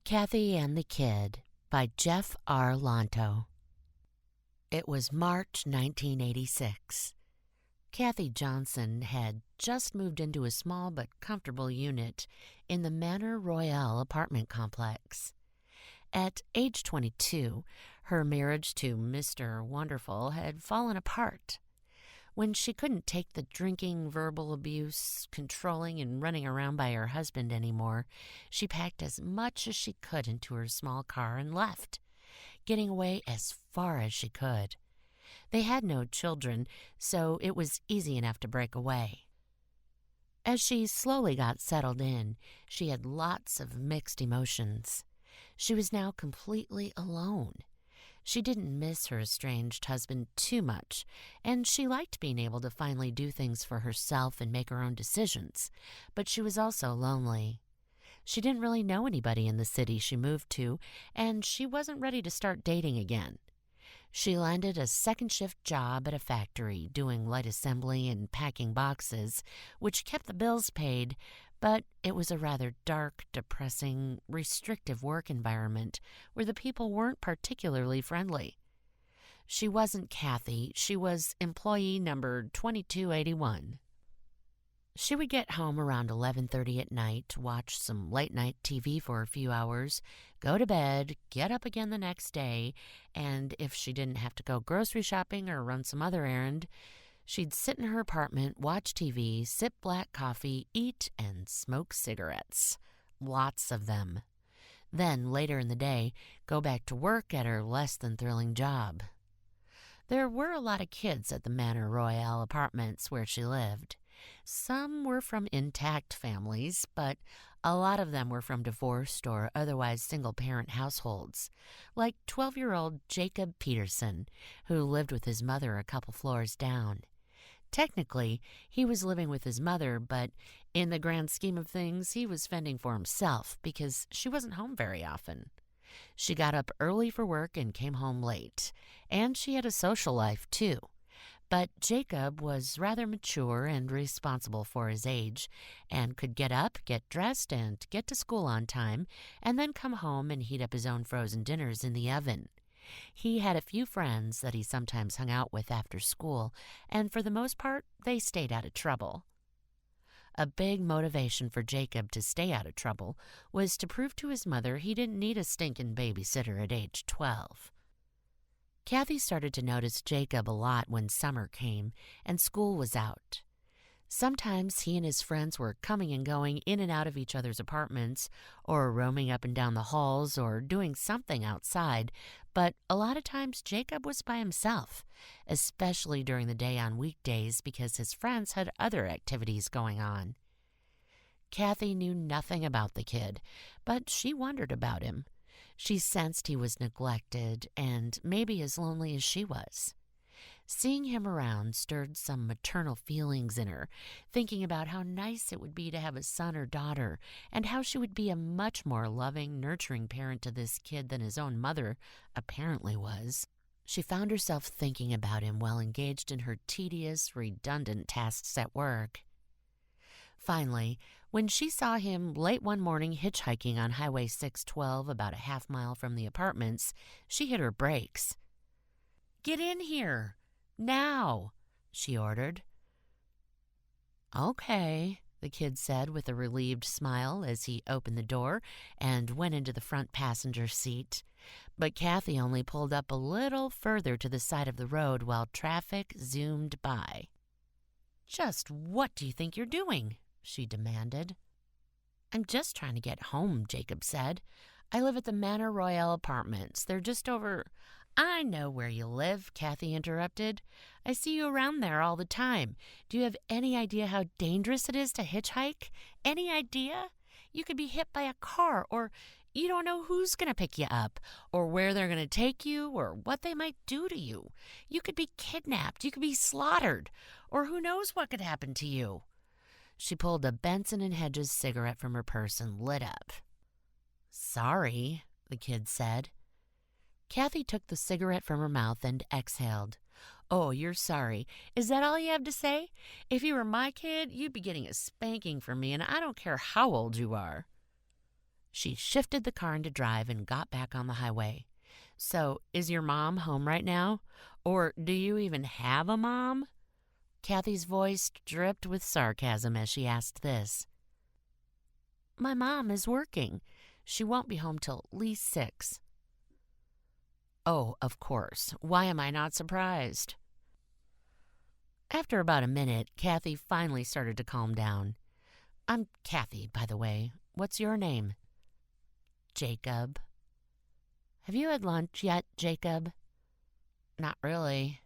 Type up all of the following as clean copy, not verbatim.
Kathy and the Kid by Jeff R. Lonto. It was March 1986. Kathy Johnson had just moved into a small but comfortable unit in the Manor Royale apartment complex. At age 22, her marriage to Mr. Wonderful had fallen apart. When she couldn't take the drinking, verbal abuse, controlling, and running around by her husband anymore, she packed as much as she could into her small car and left, getting away as far as she could. They had no children, so it was easy enough to break away. As she slowly got settled in, she had lots of mixed emotions. She was now completely alone. She didn't miss her estranged husband too much, and she liked being able to finally do things for herself and make her own decisions, but she was also lonely. She didn't really know anybody in the city she moved to, and she wasn't ready to start dating again. She landed a second-shift job at a factory doing light assembly and packing boxes, which kept the bills paid, but it was a rather dark, depressing, restrictive work environment where the people weren't particularly friendly. She wasn't Kathy. She was employee number 2281. She would get home around 11:30 at night, watch some late-night TV for a few hours, go to bed, get up again the next day, and if she didn't have to go grocery shopping or run some other errand, she'd sit in her apartment, watch TV, sip black coffee, eat, and smoke cigarettes. Lots of them. Then, later in the day, go back to work at her less-than-thrilling job. There were a lot of kids at the Manor Royale apartments where she lived. Some were from intact families, but a lot of them were from divorced or otherwise single-parent households, like 12-year-old Jacob Peterson, who lived with his mother a couple floors down. Technically, he was living with his mother, but in the grand scheme of things, he was fending for himself because she wasn't home very often. She got up early for work and came home late, and she had a social life, too. But Jacob was rather mature and responsible for his age, and could get up, get dressed, and get to school on time, and then come home and heat up his own frozen dinners in the oven. He had a few friends that he sometimes hung out with after school, and for the most part, they stayed out of trouble. A big motivation for Jacob to stay out of trouble was to prove to his mother he didn't need a stinking babysitter at age 12. Kathy started to notice Jacob a lot when summer came and school was out. Sometimes he and his friends were coming and going in and out of each other's apartments, or roaming up and down the halls, or doing something outside, but a lot of times Jacob was by himself, especially during the day on weekdays because his friends had other activities going on. Kathy knew nothing about the kid, but she wondered about him. She sensed he was neglected and maybe as lonely as she was. Seeing him around stirred some maternal feelings in her, thinking about how nice it would be to have a son or daughter, and how she would be a much more loving, nurturing parent to this kid than his own mother apparently was. She found herself thinking about him while engaged in her tedious, redundant tasks at work. Finally, when she saw him late one morning hitchhiking on Highway 612 about a half-mile from the apartments, she hit her brakes. "Get in here! Now!" she ordered. "Okay," the kid said with a relieved smile as he opened the door and went into the front passenger seat. But Kathy only pulled up a little further to the side of the road while traffic zoomed by. "Just what do you think you're doing?" she demanded. "I'm just trying to get home," Jacob said. "I live at the Manor Royale apartments. They're just over—" "I know where you live," Kathy interrupted. "I see you around there all the time. Do you have any idea how dangerous it is to hitchhike? Any idea? You could be hit by a car, or you don't know who's going to pick you up, or where they're going to take you, or what they might do to you. You could be kidnapped. You could be slaughtered, or who knows what could happen to you." She pulled a Benson & Hedges cigarette from her purse and lit up. "Sorry," the kid said. Kathy took the cigarette from her mouth and exhaled. "Oh, you're sorry. Is that all you have to say? If you were my kid, you'd be getting a spanking from me, and I don't care how old you are." She shifted the car into drive and got back on the highway. So, is your mom home right now? Or do you even have a mom? Kathy's voice dripped with sarcasm as she asked this. My mom is working. She won't be home till at least 6. Oh, of course. Why am I not surprised? After about a minute, Kathy finally started to calm down. I'm Kathy, by the way. What's your name? Jacob. Have you had lunch yet, Jacob? Not really.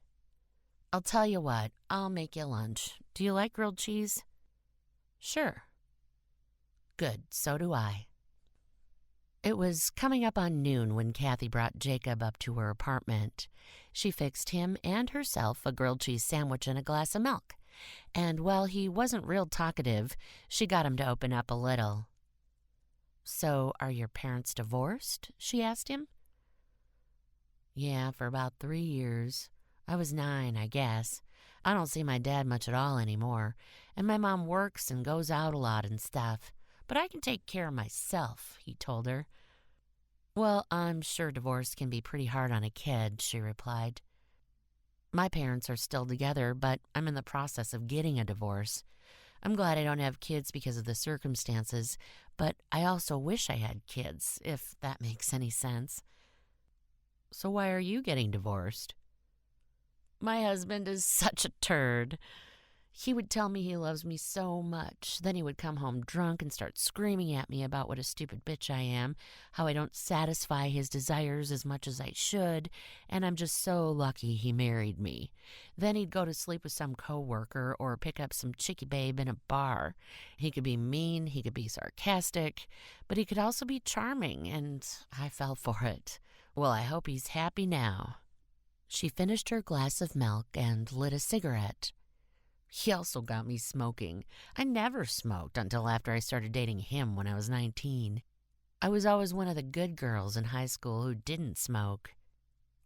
I'll tell you what, I'll make you lunch. Do you like grilled cheese? Sure. Good, so do I. It was coming up on noon when Kathy brought Jacob up to her apartment. She fixed him and herself a grilled cheese sandwich and a glass of milk. And while he wasn't real talkative, she got him to open up a little. So, are your parents divorced? She asked him. Yeah, for about 3 years. I was 9, I guess. I don't see my dad much at all anymore, and my mom works and goes out a lot and stuff. But I can take care of myself, he told her. Well, I'm sure divorce can be pretty hard on a kid, she replied. My parents are still together, but I'm in the process of getting a divorce. I'm glad I don't have kids because of the circumstances, but I also wish I had kids, if that makes any sense. So why are you getting divorced? My husband is such a turd. He would tell me he loves me so much. Then he would come home drunk and start screaming at me about what a stupid bitch I am, how I don't satisfy his desires as much as I should, and I'm just so lucky he married me. Then he'd go to sleep with some coworker or pick up some chickie babe in a bar. He could be mean, he could be sarcastic, but he could also be charming, and I fell for it. Well, I hope he's happy now. She finished her glass of milk and lit a cigarette. He also got me smoking. I never smoked until after I started dating him when I was 19. I was always one of the good girls in high school who didn't smoke.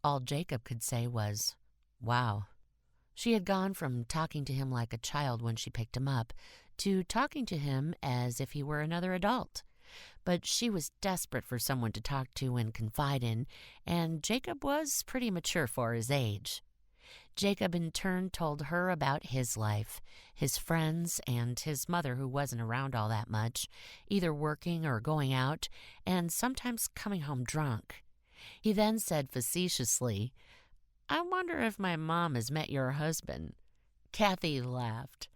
All Jacob could say was, wow. She had gone from talking to him like a child when she picked him up to talking to him as if he were another adult. But she was desperate for someone to talk to and confide in, and Jacob was pretty mature for his age. Jacob in turn told her about his life, his friends, and his mother who wasn't around all that much, either working or going out, and sometimes coming home drunk. He then said facetiously, I wonder if my mom has met your husband. Kathy laughed.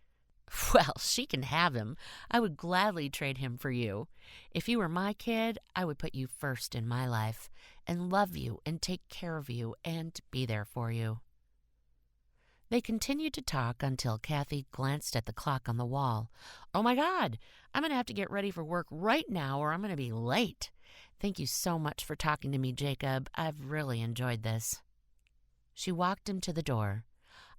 Well, she can have him. I would gladly trade him for you. If you were my kid, I would put you first in my life and love you and take care of you and be there for you. They continued to talk until Kathy glanced at the clock on the wall. Oh my God, I'm going to have to get ready for work right now or I'm going to be late. Thank you so much for talking to me, Jacob. I've really enjoyed this. She walked him to the door.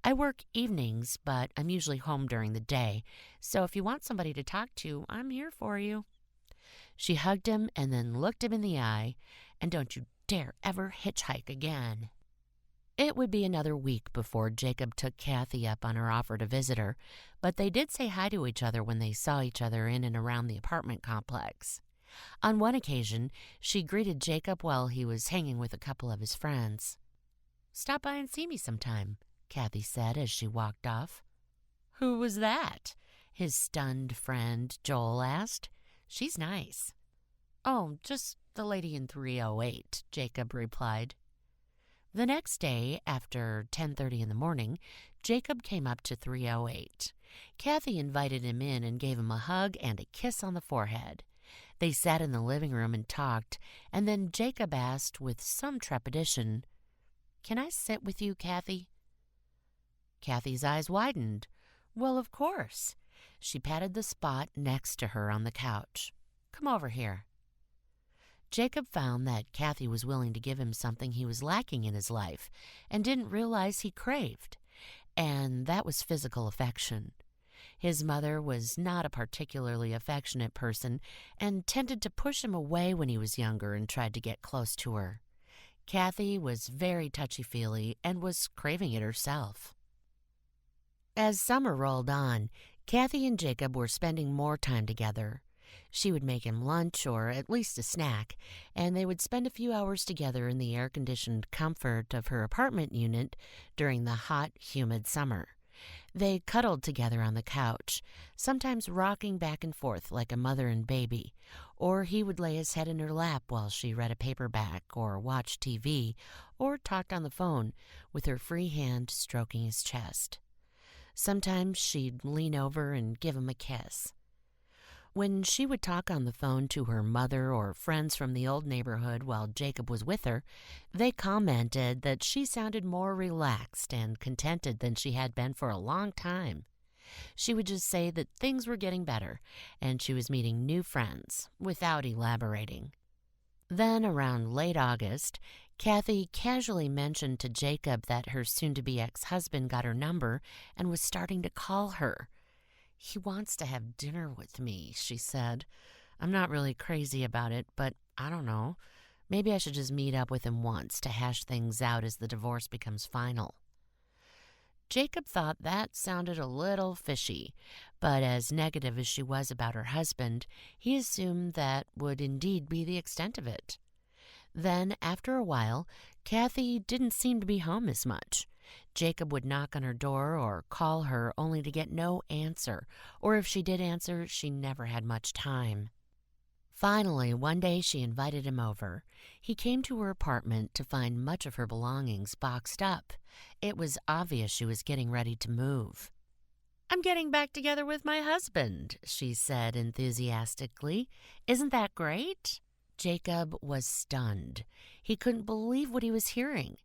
I work evenings, but I'm usually home during the day, so if you want somebody to talk to, I'm here for you. She hugged him and then looked him in the eye, and don't you dare ever hitchhike again. It would be another week before Jacob took Kathy up on her offer to visit her, but they did say hi to each other when they saw each other in and around the apartment complex. On one occasion, she greeted Jacob while he was hanging with a couple of his friends. Stop by and see me sometime, Kathy said as she walked off. Who was that? His stunned friend Joel asked. She's nice. Oh, just the lady in 308, Jacob replied. The next day, after 10:30 in the morning, Jacob came up to 308. Kathy invited him in and gave him a hug and a kiss on the forehead. They sat in the living room and talked, and then Jacob asked with some trepidation, Can I sit with you, Kathy? Kathy's eyes widened. Well, of course. She patted the spot next to her on the couch. Come over here. Jacob found that Kathy was willing to give him something he was lacking in his life and didn't realize he craved, and that was physical affection. His mother was not a particularly affectionate person and tended to push him away when he was younger and tried to get close to her. Kathy was very touchy-feely and was craving it herself. As summer rolled on, Kathy and Jacob were spending more time together. She would make him lunch or at least a snack, and they would spend a few hours together in the air-conditioned comfort of her apartment unit during the hot, humid summer. They cuddled together on the couch, sometimes rocking back and forth like a mother and baby, or he would lay his head in her lap while she read a paperback or watched TV or talked on the phone with her free hand stroking his chest. Sometimes she'd lean over and give him a kiss. When she would talk on the phone to her mother or friends from the old neighborhood while Jacob was with her, they commented that she sounded more relaxed and contented than she had been for a long time. She would just say that things were getting better and she was meeting new friends without elaborating. Then, around late August, Kathy casually mentioned to Jacob that her soon-to-be ex-husband got her number and was starting to call her. "He wants to have dinner with me," she said. "I'm not really crazy about it, but I don't know. Maybe I should just meet up with him once to hash things out as the divorce becomes final." Jacob thought that sounded a little fishy, but as negative as she was about her husband, he assumed that would indeed be the extent of it. Then, after a while, Kathy didn't seem to be home as much. Jacob would knock on her door or call her only to get no answer, or if she did answer, she never had much time. Finally, one day she invited him over. He came to her apartment to find much of her belongings boxed up. It was obvious she was getting ready to move. "I'm getting back together with my husband," she said enthusiastically. "Isn't that great?" Jacob was stunned. He couldn't believe what he was hearing.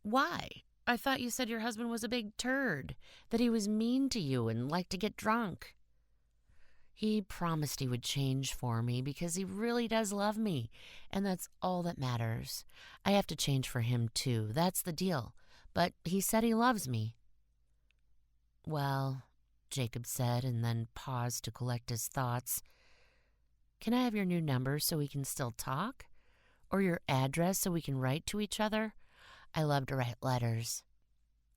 "Why? I thought you said your husband was a big turd, that he was mean to you and liked to get drunk." "He promised he would change for me because he really does love me, and that's all that matters. I have to change for him too, that's the deal. But he said he loves me." "Well," Jacob said, and then paused to collect his thoughts. "Can I have your new number so we can still talk? Or your address so we can write to each other? I love to write letters."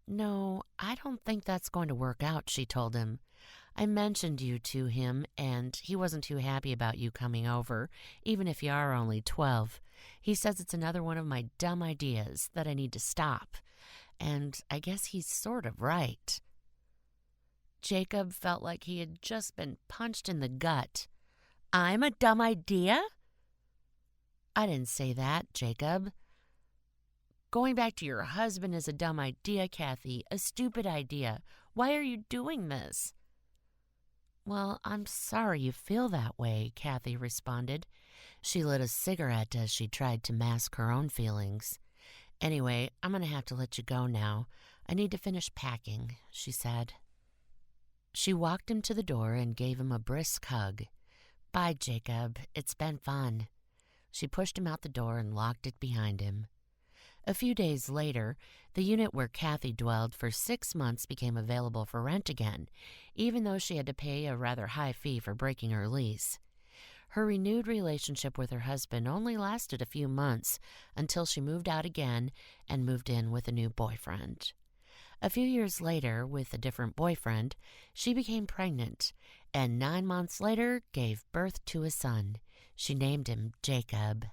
"No, I don't think that's going to work out," she told him. "I mentioned you to him, and he wasn't too happy about you coming over, even if you are only 12. He says it's another one of my dumb ideas that I need to stop. And I guess he's sort of right." Jacob felt like he had just been punched in the gut. "I'm a dumb idea?" "I didn't say that, Jacob. Going back to your husband is a dumb idea, Kathy, a stupid idea. Why are you doing this?" "Well, I'm sorry you feel that way," Kathy responded. She lit a cigarette as she tried to mask her own feelings. "Anyway, I'm going to have to let you go now. I need to finish packing," she said. She walked him to the door and gave him a brisk hug. "Bye, Jacob. It's been fun." She pushed him out the door and locked it behind him. A few days later, the unit where Kathy dwelled for 6 months became available for rent again, even though she had to pay a rather high fee for breaking her lease. Her renewed relationship with her husband only lasted a few months until she moved out again and moved in with a new boyfriend. A few years later, with a different boyfriend, she became pregnant and 9 months later gave birth to a son. She named him Jacob.